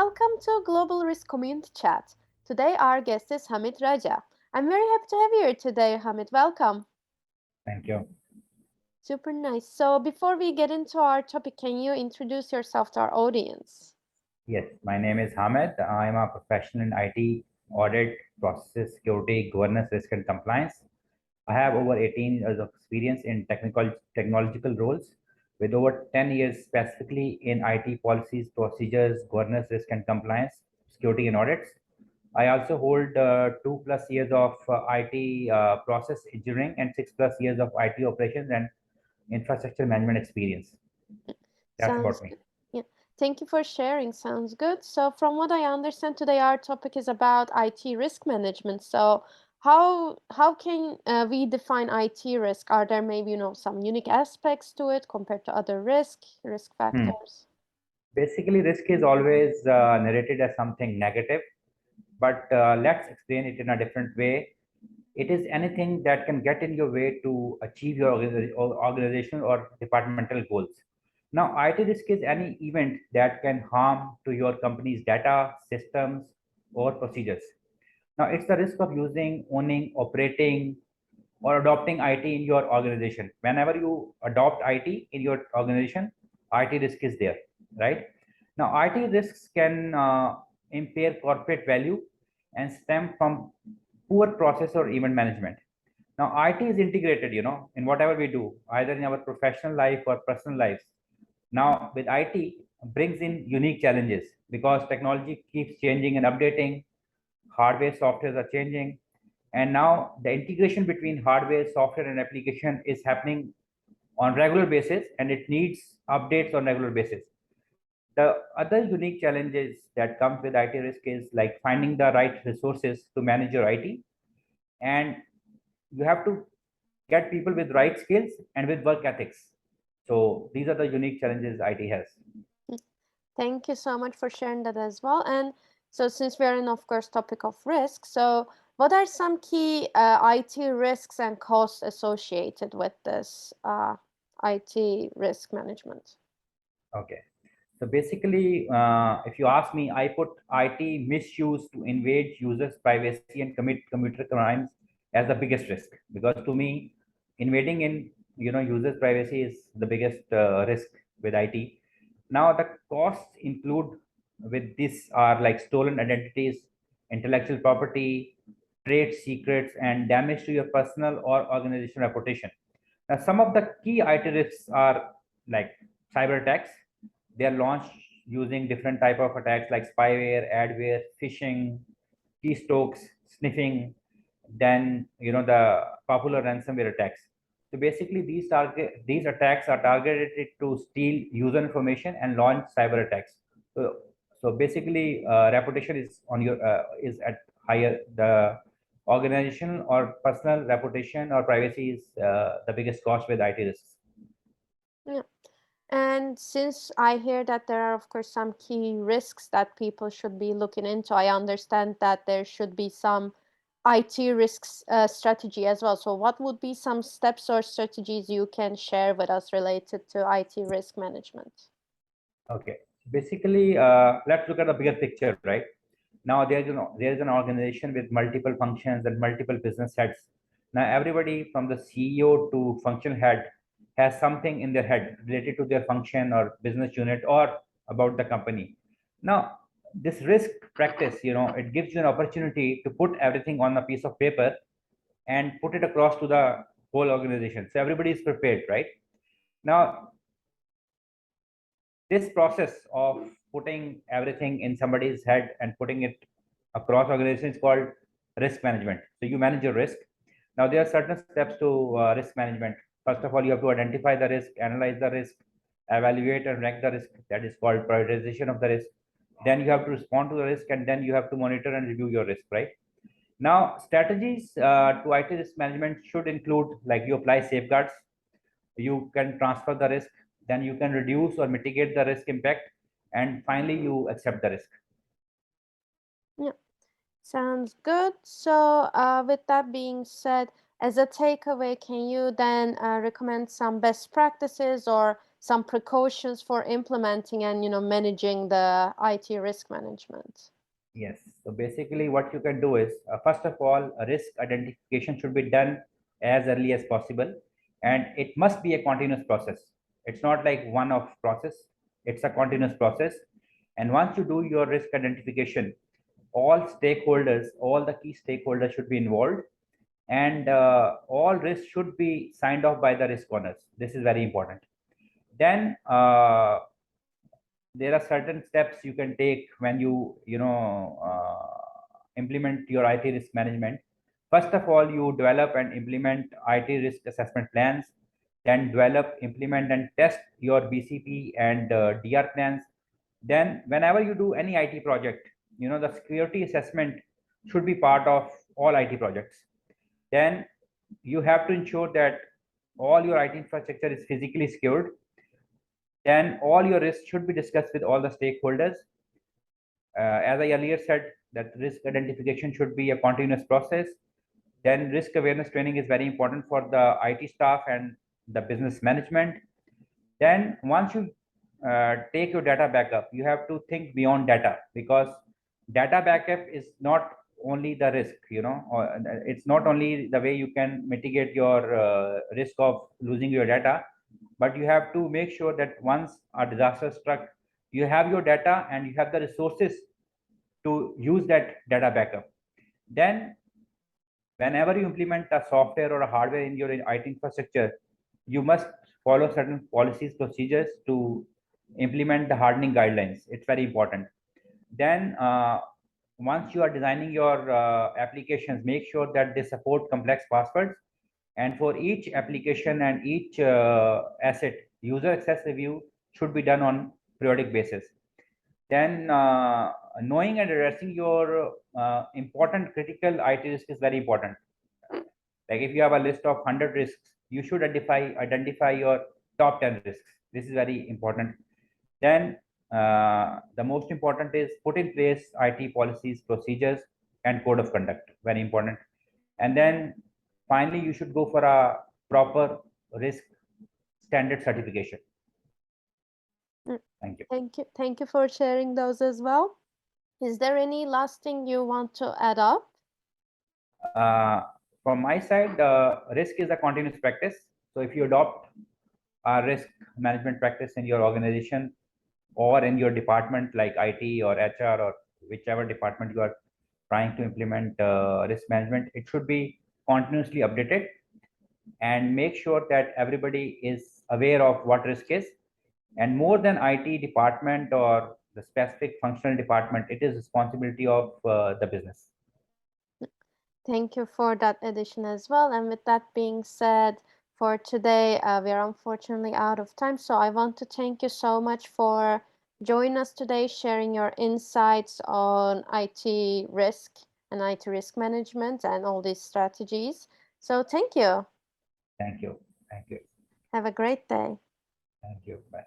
Welcome to Global Risk Community Chat. Today our guest is Hamid Raja. I'm very happy to have you here today, Hamid. Welcome. Thank you. Super nice. So before we get into our topic, can you introduce yourself to our audience? Yes, my name is Hamid. I'm a professional in IT, audit, processes, security, governance, risk, and compliance. I have over 18 years of experience in technological roles, with over 10 years specifically in IT policies, procedures, governance, risk, and compliance, security, and audits. I also hold 2+ years of IT process engineering and 6+ years of IT operations and infrastructure management experience. That's Sounds about me. good. Yeah. Thank you for sharing. Sounds good. So from what I understand today, our topic is about IT risk management. So how can we define IT risk? Are there maybe, some unique aspects to it compared to other risk Hmm. factors? Basically, risk is always narrated as something negative, but let's explain it in a different way. It is anything that can get in your way to achieve your organizational or departmental goals. Now, IT risk is any event that can harm to your company's data, systems, or procedures. Now, it's the risk of using, owning, operating, or adopting IT in your organization. Whenever you adopt IT in your organization, IT risk is there, right? Now, IT risks can impair corporate value and stem from poor process or event management. Now, IT is integrated, in whatever we do, either in our professional life or personal lives. Now, with IT brings in unique challenges because technology keeps changing and updating, hardware, softwares are changing, and now the integration between hardware, software, and application is happening on regular basis, and it needs updates on regular basis. The other unique challenges that comes with IT risk is like finding the right resources to manage your IT, and you have to get people with right skills and with work ethics. So these are the unique challenges IT has. Mm. Thank you so much for sharing that as well. And so since we're in, of course, topic of risk, so what are some key IT risks and costs associated with this IT risk management? Okay. So basically, if you ask me, I put IT misuse to invade users' privacy and commit computer crimes as the biggest risk. Because to me, invading in users' privacy is the biggest risk with IT. Now the costs include with this are like stolen identities, intellectual property, trade secrets, and damage to your personal or organizational reputation. Now some of the key IT risks are like cyber attacks. They are launched using different type of attacks like spyware, adware, phishing, keystrokes, sniffing, then the popular ransomware attacks. So basically, these attacks are targeted to steal user information and launch cyber attacks. So, so basically, reputation is on your is at higher. The organizational or personal reputation or privacy is the biggest cost with IT risks. Yeah. And since I hear that there are, of course, some key risks that people should be looking into, I understand that there should be some IT risks strategy as well. So, what would be some steps or strategies you can share with us related to IT risk management? Okay. Basically, let's look at the bigger picture, right? Now there is an organization with multiple functions and multiple business heads. Now everybody from the CEO to function head has something in their head related to their function or business unit or about the company. Now this risk practice, it gives you an opportunity to put everything on a piece of paper and put it across to the whole organization. So everybody is prepared, right? Now this process of putting everything in somebody's head and putting it across organizations is called risk management. So you manage your risk. Now there are certain steps to risk management. First of all, you have to identify the risk, analyze the risk, evaluate and rank the risk. That is called prioritization of the risk. Then you have to respond to the risk, and then you have to monitor and review your risk, right? Now strategies to IT risk management should include like you apply safeguards, you can transfer the risk, then you can reduce or mitigate the risk impact, and finally you accept the risk. Yeah. Sounds good. So, with that being said, as a takeaway, can you then recommend some best practices or some precautions for implementing and managing the IT risk management. Yes. So basically, what you can do is, first of all, a risk identification should be done as early as possible, and it must be a continuous process. It's not like one-off process. It's a continuous process. And once you do your risk identification, all stakeholders, all the key stakeholders should be involved, and all risks should be signed off by the risk owners. This is very important. Then there are certain steps you can take when implement your IT risk management. First of all, you develop and implement IT risk assessment plans, then develop, implement, and test your BCP and DR plans. Then whenever you do any IT project, the security assessment should be part of all IT projects. Then you have to ensure that all your IT infrastructure is physically secured. Then all your risks should be discussed with all the stakeholders. As I earlier said, that risk identification should be a continuous process. Then risk awareness training is very important for the IT staff and the business management. Then once you take your data backup, you have to think beyond data, because data backup is not only the risk, or it's not only the way you can mitigate your risk of losing your data, but you have to make sure that once a disaster struck, you have your data and you have the resources to use that data backup. Then whenever you implement a software or a hardware in your IT infrastructure, you must follow certain policies, procedures to implement the hardening guidelines. It's very important. Then once you are designing your applications, make sure that they support complex passwords. And for each application and each asset, user access review should be done on periodic basis. Then knowing and addressing your important critical IT risk is very important. Like if you have a list of 100 risks, you should identify your top 10 risks. This is very important. Then the most important is put in place IT policies, procedures, and code of conduct. Very important. And then finally, you should go for a proper risk standard certification. Mm. Thank you. Thank you for sharing those as well. Is there any last thing you want to add up? From my side, risk is a continuous practice. So if you adopt a risk management practice in your organization or in your department like IT or HR or whichever department you are trying to implement risk management, it should be continuously updated, and make sure that everybody is aware of what risk is. And more than IT department or the specific functional department, it is responsibility of the business. Thank you for that addition as well. And with that being said, for today, we are unfortunately out of time. So I want to thank you so much for joining us today, sharing your insights on IT risk and IT risk management and all these strategies. So thank you. Thank you. Thank you. Have a great day. Thank you. Bye.